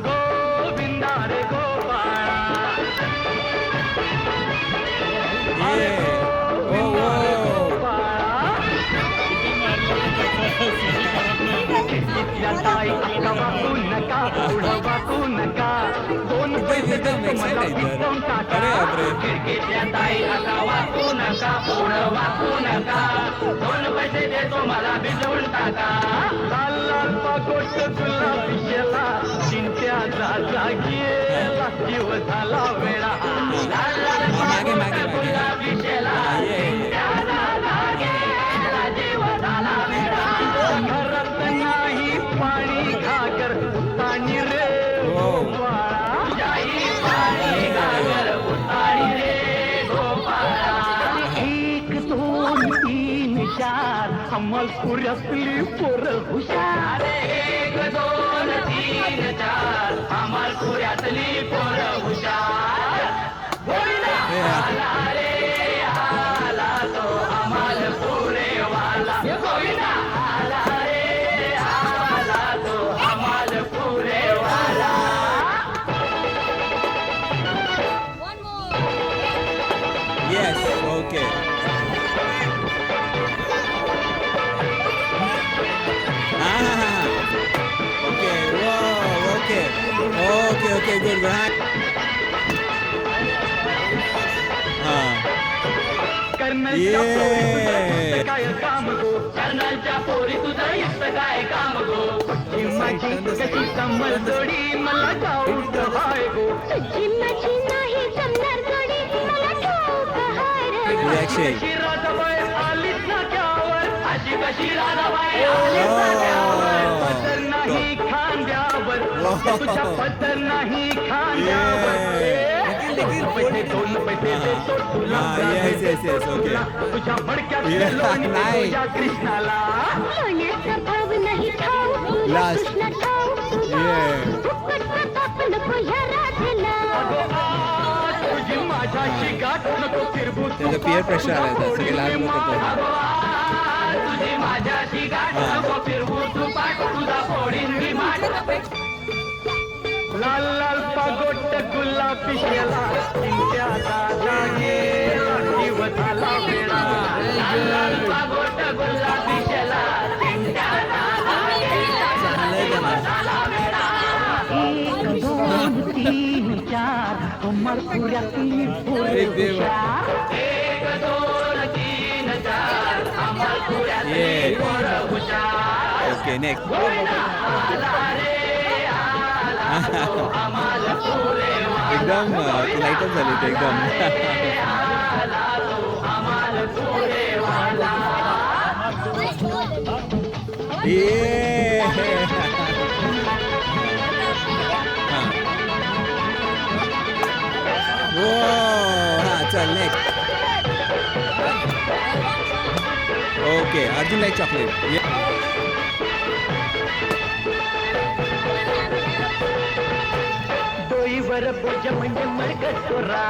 गोविंदा रे गोपाळा ताई आता वाकू नका पुढं वाकू नका दोन पैसे मला पिकवून टाका खिडकीतल्या ताई आता वाकू नका पुढं वाकू नका दोन पैसे देतो मला भिजवून टाका लाल लाल पाकोट गुलाबी केला चिंत्याचा जागेला जीव झाला वेळा लाल लाल पाकोट गुलाबी केला चिंत्याचा जागेला जीव झाला वेळा घरात नाही पाणी घागर उताणी रे गोपाळा जाई पाणी घागर उताणी रे गोपाळा 1 2 3 4 अमलपुऱ्यातली पोरं हुशार 1 2 3 4 अमलपुऱ्यातली पोरं हुशार आला रे आला तो अमलपुरे वाला गोविंदा आला रे आला तो अमलपुरे वाला Yes, okay. Okay, wow, okay. Okay, good, right. काय काम गो कर्नलच्या पोरी तुझं इथं काय काम गो माझी कशी कमल जोडी मला ठाऊक हाय गो माझी नाही जमणार जोडी मला ठाऊक हाय कशी राधाबाई आलीच ना क्यावर अशी कशी राधाबाई आलीच ना क्यावर पदर नाही खांद्यावर तुझ्या पदर नाही खांद्यावर पैसे 2 पैसे देतो तुला तुझ्या भडक्यात तुझ्या कृष्णाला लोण्याचा भाव नाही ठाऊक तुला कृष्ण ठाऊक फुकट प्रताप नको ह्या राधेला तुझी माझ्याशी गाठ नको फिरबू त्याचं पियर प्रेशर आलं सगळे लागलं होतं तुझी माझ्याशी गाठ नको फिरबू तू पाठ तुझा फोडीन मी माठ लाल लाल पागोट गुलाबी केला चिंत्याचा जागेला जीव झाला वेळा लाल लाल पागोट गुलाबी केला चिंत्याचा जागेला जीव झाला वेळा 1 2 3 4 अमरपुऱ्यातली पोरं हुशार 1 2 3 4 अमरपुऱ्यातली पोरं हुशार ओके नेक्स्ट एकदम लाईटच झाली ते एकदम चल next okay Arjun like chocolate डोईवर बोज म्हणजे मरगटोरा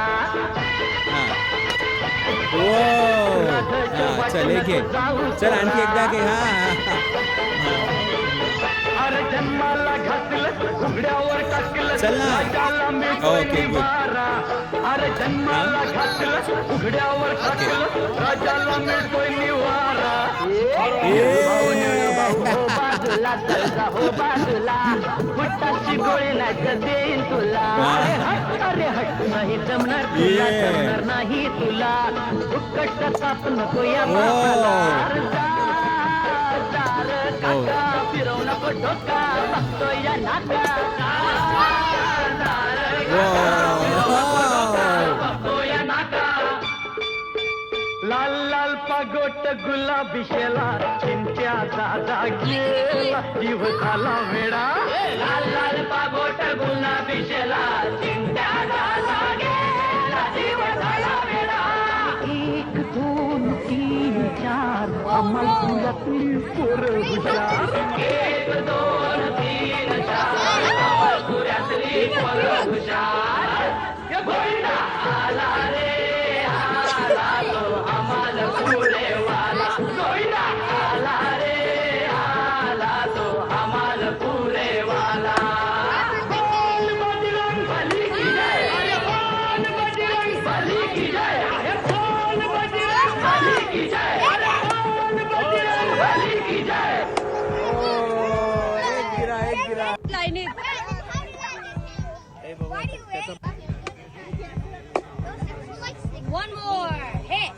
चल एक चल आणखी एकदा घे अरे जन्माला घातलं उघड्यावर टाकलं चल ना. राजाला मिळतोय ओके, गुड. निवारा अरे जन्माला घातलं उघड्यावर टाकलं राजाला मिळतोय निवारा बाजूला चलजा हो बाजूला फुटाची गोळी नाही देईन तुला अरे हट नाही जमणार तुला जमणार नाही तुला फुकट ताप नको या बापाला फिरवू नको डोका बघतो या नाका लाल लाल पागोट गुलाबी शेला चिंत्याचा जागेला जीव झाला वेडा लाल लाल पागोट गुलाबी शेला चिंत्याचा जागेला जीव झाला वेडा 1 2 3 4 अमरपुऱ्यातली पोरं हुशार 1 2 3 4 अमरपुऱ्यातली पोरं हुशार गोविंदा आला रे आला तो अमलपुरे वाला गोविंदा आला रे One more. Hit.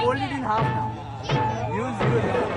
Hold it in half now. Use 0.